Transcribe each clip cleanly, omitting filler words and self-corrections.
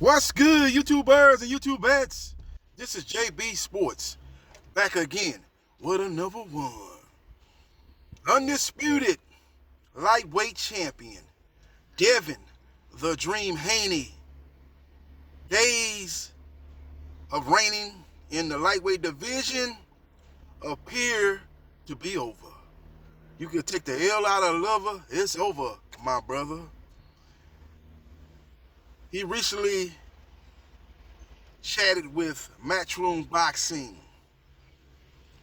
What's good, YouTubers and YouTubettes? This is JB Sports, back again with another one. Undisputed lightweight champion, Devin the Dream Haney. Days of reigning in the lightweight division appear to be over. You can take the L out of lover, it's over, my brother. He recently chatted with Matchroom Boxing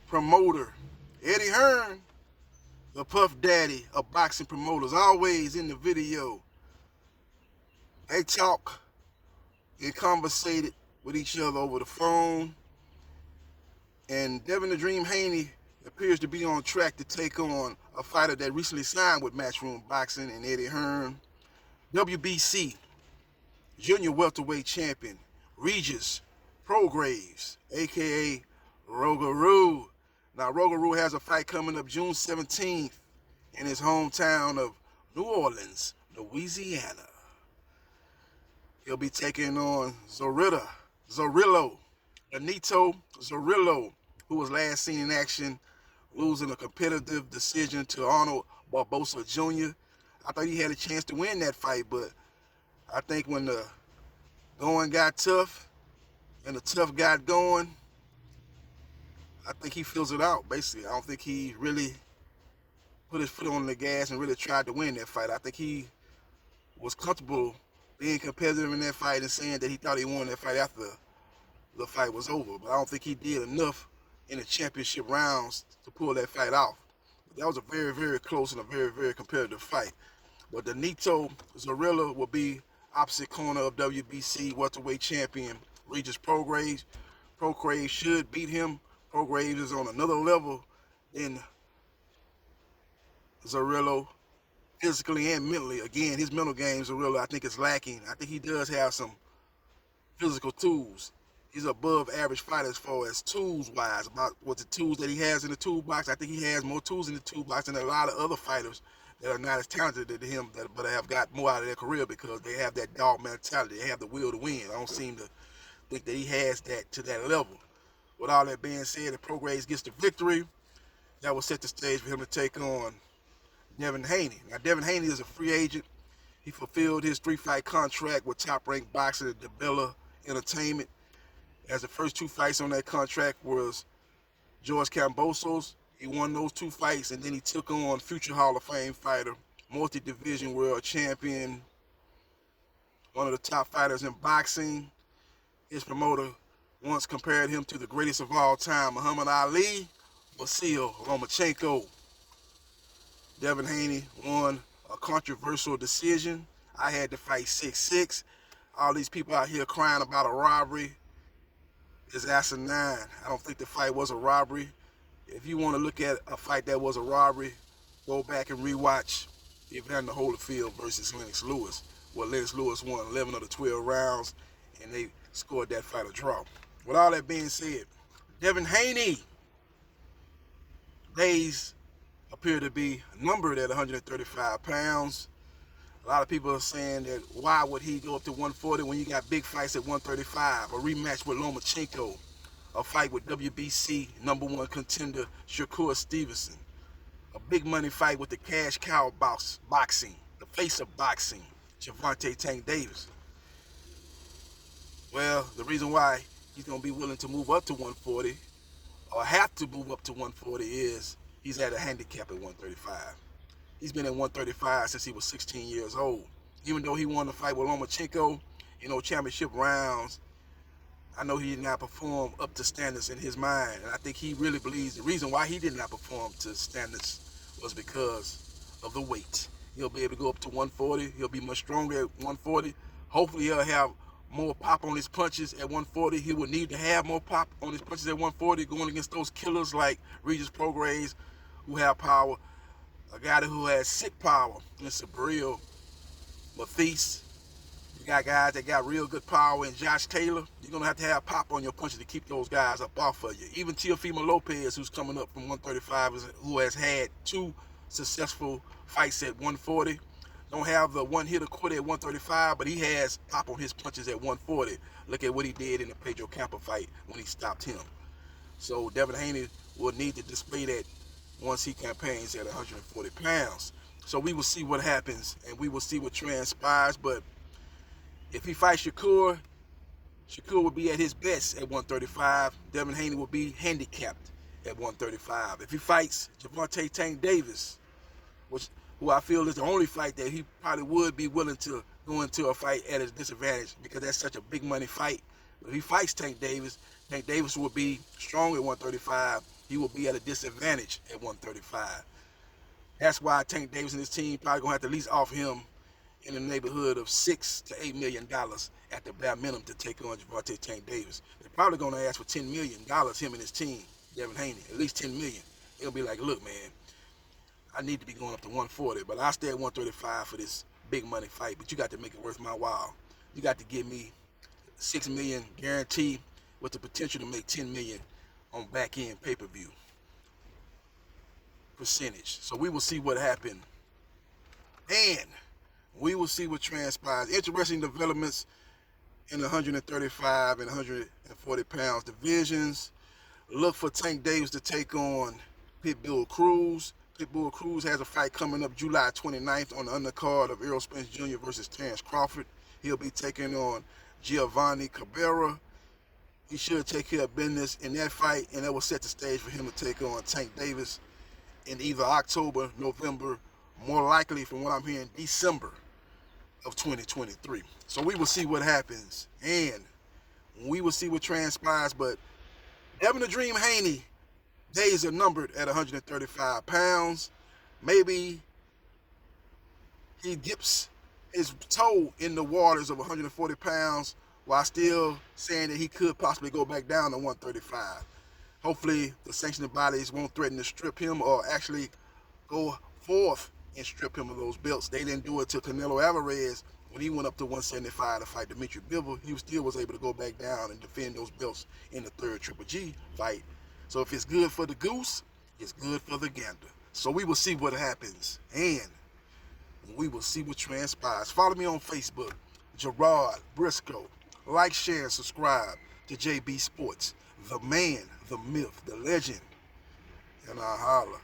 promoter Eddie Hearn, the Puff Daddy of boxing promoters, always in the video. They talk and conversated with each other over the phone, and Devin the Dream Haney appears to be on track to take on a fighter that recently signed with Matchroom Boxing and Eddie Hearn, WBC junior welterweight champion Regis Prograis, aka Rougarou. Now, Rougarou has a fight coming up June 17th in his hometown of New Orleans, Louisiana. He'll be taking on Benito Zorrillo, who was last seen in action losing a competitive decision to Arnold Barbosa Jr. I thought he had a chance to win that fight, but I think when the going got tough and the tough got going, I think he fills it out, basically. I don't think he really put his foot on the gas and really tried to win that fight. I think he was comfortable being competitive in that fight and saying that he thought he won that fight after the fight was over. But I don't think he did enough in the championship rounds to pull that fight off. But that was a very, very close and a very, very competitive fight. But Benito Zorrillo will be opposite corner of WBC welterweight champion Regis Prograis. Prograis should beat him. Prograis is on another level than Zorrillo, physically and mentally. Again, his mental game, Zorrillo, I think is lacking. I think he does have some physical tools. He's above average fighter as far as tools-wise. About what the tools that he has in the toolbox, I think he has more tools in the toolbox than a lot of other fighters that are not as talented as him, but have got more out of their career because they have that dog mentality. They have the will to win. I don't seem to think that he has that to that level. With all that being said, if Prograis gets the victory, that will set the stage for him to take on Devin Haney. Now, Devin Haney is a free agent. He fulfilled his 3-fight contract with Top Rank Boxing and DeBella Entertainment. As the first 2 fights on that contract was George Kambosos. He won those 2 fights, and then he took on future Hall of Fame fighter, multi-division world champion, one of the top fighters in boxing. His promoter once compared him to the greatest of all time, Muhammad Ali, Vasil Lomachenko. Devin Haney won a controversial decision. I had to fight 6-6. All these people out here crying about a robbery is asinine. I don't think the fight was a robbery. If you want to look at a fight that was a robbery, go back and rewatch Evander Holyfield versus Lennox Lewis, where Lennox Lewis won 11 of the 12 rounds, and they scored that fight a draw. With all that being said, Devin Haney days appear to be numbered at 135 pounds. A lot of people are saying that why would he go up to 140 when you got big fights at 135? A rematch with Lomachenko, a fight with WBC #1 contender Shakur Stevenson, a big money fight with the cash cow boxing, the face of boxing, Gervonta Tank Davis. Well, the reason why he's going to be willing to move up to 140 or have to move up to 140 is he's at a handicap at 135. He's been at 135 since he was 16 years old. Even though he won the fight with Lomachenko, championship rounds, I know he did not perform up to standards in his mind. And I think he really believes the reason why he did not perform to standards was because of the weight. He'll be able to go up to 140. He'll be much stronger at 140. Hopefully he'll have more pop on his punches at 140. He would need to have more pop on his punches at 140 going against those killers like Regis Prograis, who have power. A guy who has sick power in Sabril Mathis. You got guys that got real good power in Josh Taylor. You're going to have pop on your punches to keep those guys up off of you. Even Teofimo Lopez, who's coming up from 135, who has had 2 successful fights at 140. Don't have the one-hitter quit at 135, but he has pop on his punches at 140. Look at what he did in the Pedro Campa fight when he stopped him. So Devin Haney will need to display that once he campaigns at 140 pounds. So we will see what happens, and we will see what transpires. But if he fights Shukur, Shukur will be at his best at 135. Devin Haney will be handicapped at 135. If he fights Gervonta Tank Davis, who I feel is the only fight that he probably would be willing to go into a fight at his disadvantage because that's such a big money fight. But if he fights Tank Davis will be strong at 135. He will be at a disadvantage at 135. That's why Tank Davis and his team probably gonna have to at least offer him in the neighborhood of $6 to $8 million at the bare minimum to take on Gervonta Tank Davis. They're probably gonna ask for $10 million, him and his team, Devin Haney, at least $10 million. He'll be like, look, man, I need to be going up to 140, but I'll stay at 135 for this big money fight, but you got to make it worth my while. You got to give me $6 million guarantee with the potential to make $10 million on back end pay-per-view percentage. So we will see what happens. And we will see what transpires. Interesting developments in the 135 and 140 pounds divisions. Look for Tank Davis to take on Pitbull Cruz. Pitbull Cruz has a fight coming up July 29th on the undercard of Errol Spence Jr. versus Terrence Crawford. He'll be taking on Giovanni Cabrera. He should take care of business in that fight, and that will set the stage for him to take on Tank Davis in either October, November, more likely from what I'm hearing, December of 2023. So we will see what happens, and we will see what transpires, but Devin the Dream Haney, days are numbered at 135 pounds. Maybe he dips his toe in the waters of 140 pounds while still saying that he could possibly go back down to 135. Hopefully the sanctioning bodies won't threaten to strip him or actually go forth and strip him of those belts. They didn't do it to Canelo Alvarez when he went up to 175 to fight Dimitri Bivol. He still was able to go back down and defend those belts in the third Triple G fight. So if it's good for the goose, it's good for the gander. So we will see what happens, and we will see what transpires. Follow me on Facebook, Gerard Briscoe. Like, share, and subscribe to JB Sports. The man, the myth, the legend, and I holla.